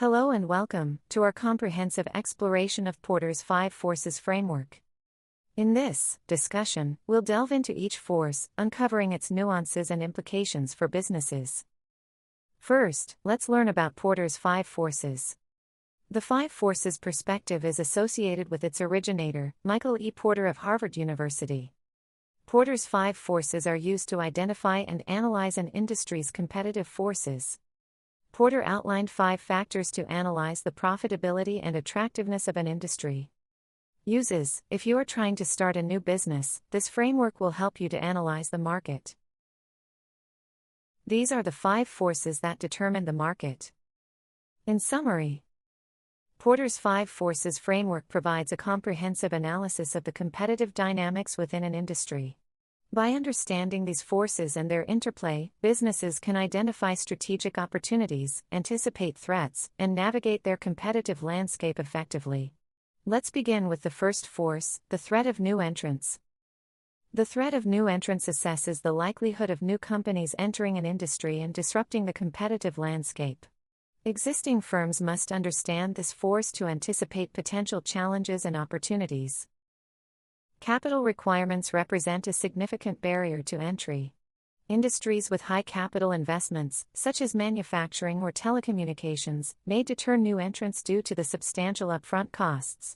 Hello and welcome to our comprehensive exploration of Porter's 5 Forces framework. In this discussion, we'll delve into each force, uncovering its nuances and implications for businesses. First, let's learn about Porter's 5 Forces. The 5 Forces perspective is associated with its originator, Michael E. Porter of Harvard University. Porter's 5 Forces are used to identify and analyze an industry's competitive forces. Porter outlined 5 factors to analyze the profitability and attractiveness of an industry. If you are trying to start a new business, this framework will help you to analyze the market. These are the 5 forces that determine the market. In summary, Porter's 5 Forces framework provides a comprehensive analysis of the competitive dynamics within an industry. By understanding these forces and their interplay, businesses can identify strategic opportunities, anticipate threats, and navigate their competitive landscape effectively. Let's begin with the first force, the threat of new entrants. The threat of new entrants assesses the likelihood of new companies entering an industry and disrupting the competitive landscape. Existing firms must understand this force to anticipate potential challenges and opportunities. Capital requirements represent a significant barrier to entry. Industries with high capital investments, such as manufacturing or telecommunications, may deter new entrants due to the substantial upfront costs.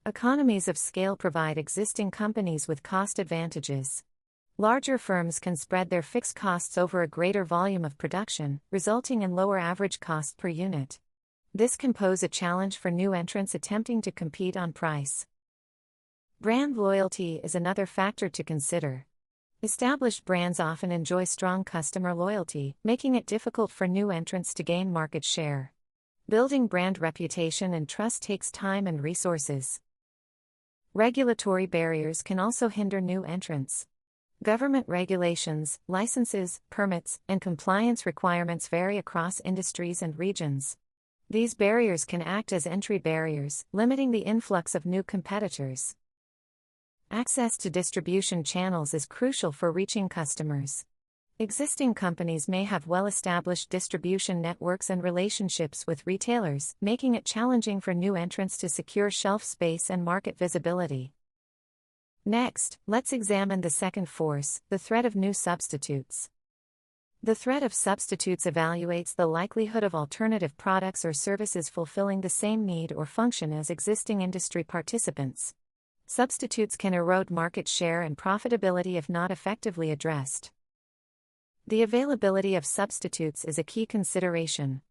Economies of scale provide existing companies with cost advantages. Larger firms can spread their fixed costs over a greater volume of production, resulting in lower average cost per unit. This can pose a challenge for new entrants attempting to compete on price. Brand loyalty is another factor to consider. Established brands often enjoy strong customer loyalty, making it difficult for new entrants to gain market share. Building brand reputation and trust takes time and resources. Regulatory barriers can also hinder new entrants. Government regulations, licenses, permits, and compliance requirements vary across industries and regions. These barriers can act as entry barriers, limiting the influx of new competitors. Access to distribution channels is crucial for reaching customers. Existing companies may have well-established distribution networks and relationships with retailers, making it challenging for new entrants to secure shelf space and market visibility. Next, let's examine the second force, the threat of new substitutes. The threat of substitutes evaluates the likelihood of alternative products or services fulfilling the same need or function as existing industry participants. Substitutes can erode market share and profitability if not effectively addressed. The availability of substitutes is a key consideration.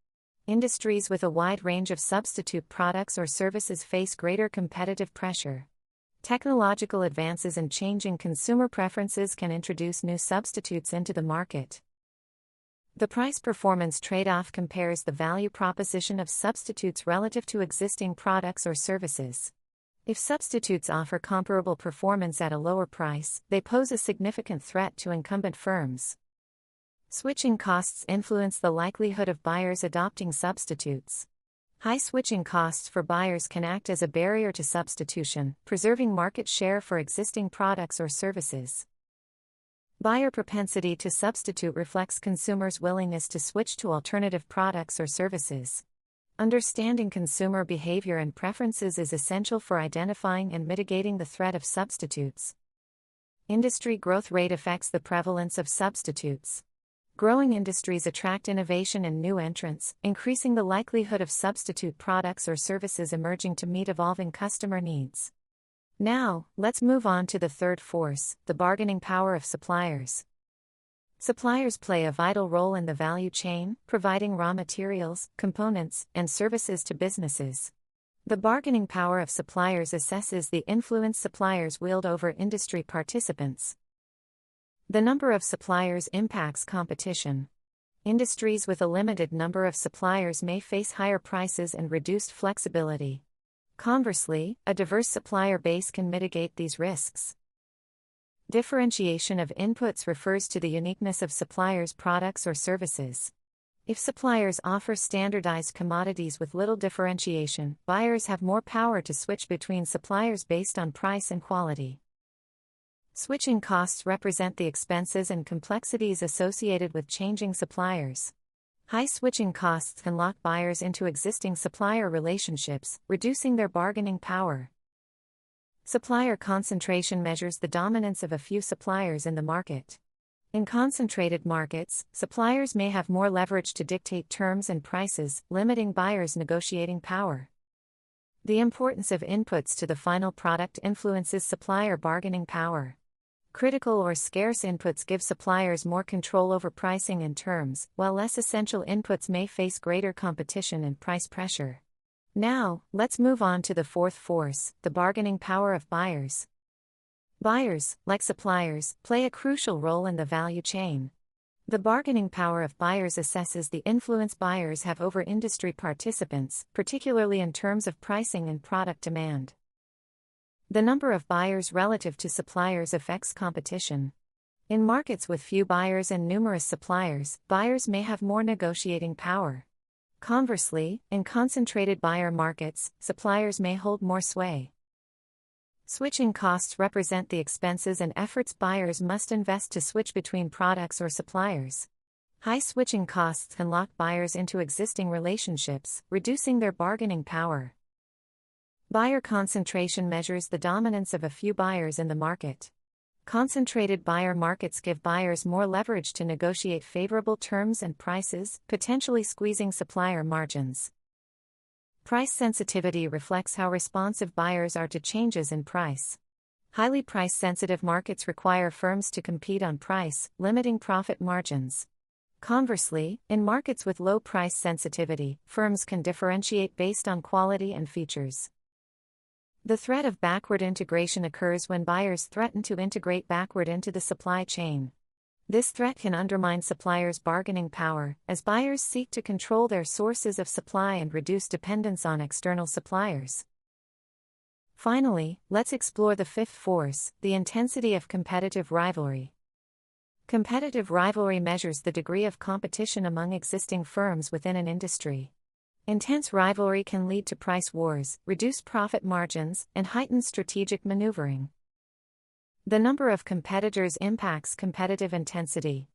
Industries with a wide range of substitute products or services face greater competitive pressure. Technological advances and changing consumer preferences can introduce new substitutes into the market. The price-performance trade-off compares the value proposition of substitutes relative to existing products or services. If substitutes offer comparable performance at a lower price, they pose a significant threat to incumbent firms. Switching costs influence the likelihood of buyers adopting substitutes. High switching costs for buyers can act as a barrier to substitution, preserving market share for existing products or services. Buyer propensity to substitute reflects consumers' willingness to switch to alternative products or services. Understanding consumer behavior and preferences is essential for identifying and mitigating the threat of substitutes. Industry growth rate affects the prevalence of substitutes. Growing industries attract innovation and new entrants, increasing the likelihood of substitute products or services emerging to meet evolving customer needs. Now, let's move on to the third force, the bargaining power of suppliers. Suppliers play a vital role in the value chain, providing raw materials, components, and services to businesses. The bargaining power of suppliers assesses the influence suppliers wield over industry participants. The number of suppliers impacts competition. Industries with a limited number of suppliers may face higher prices and reduced flexibility. Conversely, a diverse supplier base can mitigate these risks. Differentiation of inputs refers to the uniqueness of suppliers' products or services. If suppliers offer standardized commodities with little differentiation, buyers have more power to switch between suppliers based on price and quality. Switching costs represent the expenses and complexities associated with changing suppliers. High switching costs can lock buyers into existing supplier relationships, reducing their bargaining power. Supplier concentration measures the dominance of a few suppliers in the market. In concentrated markets, suppliers may have more leverage to dictate terms and prices, limiting buyers' negotiating power. The importance of inputs to the final product influences supplier bargaining power. Critical or scarce inputs give suppliers more control over pricing and terms, while less essential inputs may face greater competition and price pressure. Now, let's move on to the fourth force, the bargaining power of buyers. Buyers, like suppliers, play a crucial role in the value chain. The bargaining power of buyers assesses the influence buyers have over industry participants, particularly in terms of pricing and product demand. The number of buyers relative to suppliers affects competition. In markets with few buyers and numerous suppliers, buyers may have more negotiating power. Conversely, in concentrated buyer markets, suppliers may hold more sway. Switching costs represent the expenses and efforts buyers must invest to switch between products or suppliers. High switching costs can lock buyers into existing relationships, reducing their bargaining power. Buyer concentration measures the dominance of a few buyers in the market. Concentrated buyer markets give buyers more leverage to negotiate favorable terms and prices, potentially squeezing supplier margins. Price sensitivity reflects how responsive buyers are to changes in price. Highly price-sensitive markets require firms to compete on price, limiting profit margins. Conversely, in markets with low price sensitivity, firms can differentiate based on quality and features. The threat of backward integration occurs when buyers threaten to integrate backward into the supply chain. This threat can undermine suppliers' bargaining power, as buyers seek to control their sources of supply and reduce dependence on external suppliers. Finally, let's explore the fifth force, the intensity of competitive rivalry. Competitive rivalry measures the degree of competition among existing firms within an industry. Intense rivalry can lead to price wars, reduce profit margins, and heighten strategic maneuvering. The number of competitors impacts competitive intensity.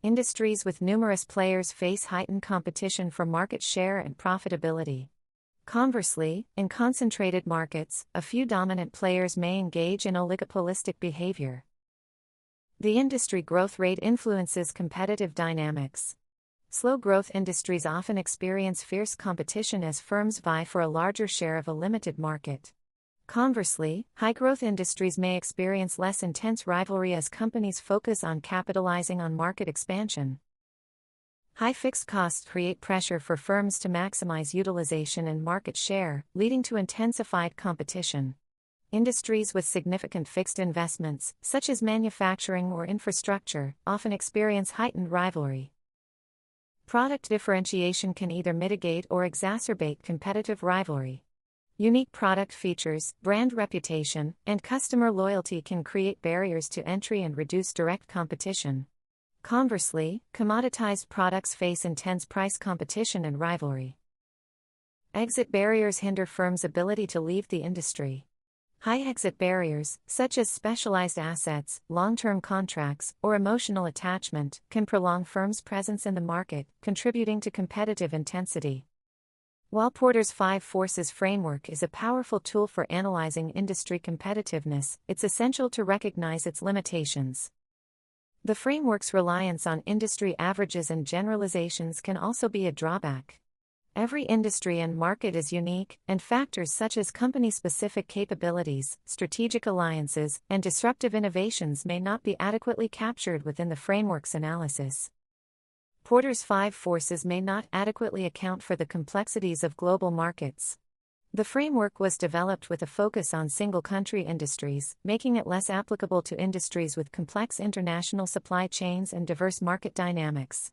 Industries with numerous players face heightened competition for market share and profitability. Conversely, in concentrated markets, a few dominant players may engage in oligopolistic behavior. The industry growth rate influences competitive dynamics. Slow growth industries often experience fierce competition as firms vie for a larger share of a limited market. Conversely, high-growth industries may experience less intense rivalry as companies focus on capitalizing on market expansion. High fixed costs create pressure for firms to maximize utilization and market share, leading to intensified competition. Industries with significant fixed investments, such as manufacturing or infrastructure, often experience heightened rivalry. Product differentiation can either mitigate or exacerbate competitive rivalry. Unique product features, brand reputation, and customer loyalty can create barriers to entry and reduce direct competition. Conversely, commoditized products face intense price competition and rivalry. Exit barriers hinder firms' ability to leave the industry. High exit barriers, such as specialized assets, long-term contracts, or emotional attachment, can prolong firms' presence in the market, contributing to competitive intensity. While Porter's 5 Forces framework is a powerful tool for analyzing industry competitiveness, it's essential to recognize its limitations. The framework's reliance on industry averages and generalizations can also be a drawback. Every industry and market is unique, and factors such as company-specific capabilities, strategic alliances, and disruptive innovations may not be adequately captured within the framework's analysis. Porter's 5 Forces may not adequately account for the complexities of global markets. The framework was developed with a focus on single-country industries, making it less applicable to industries with complex international supply chains and diverse market dynamics.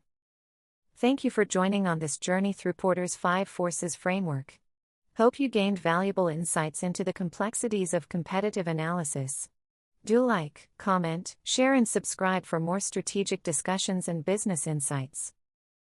Thank you for joining on this journey through Porter's 5 Forces framework. Hope you gained valuable insights into the complexities of competitive analysis. Do like, comment, share and subscribe for more strategic discussions and business insights.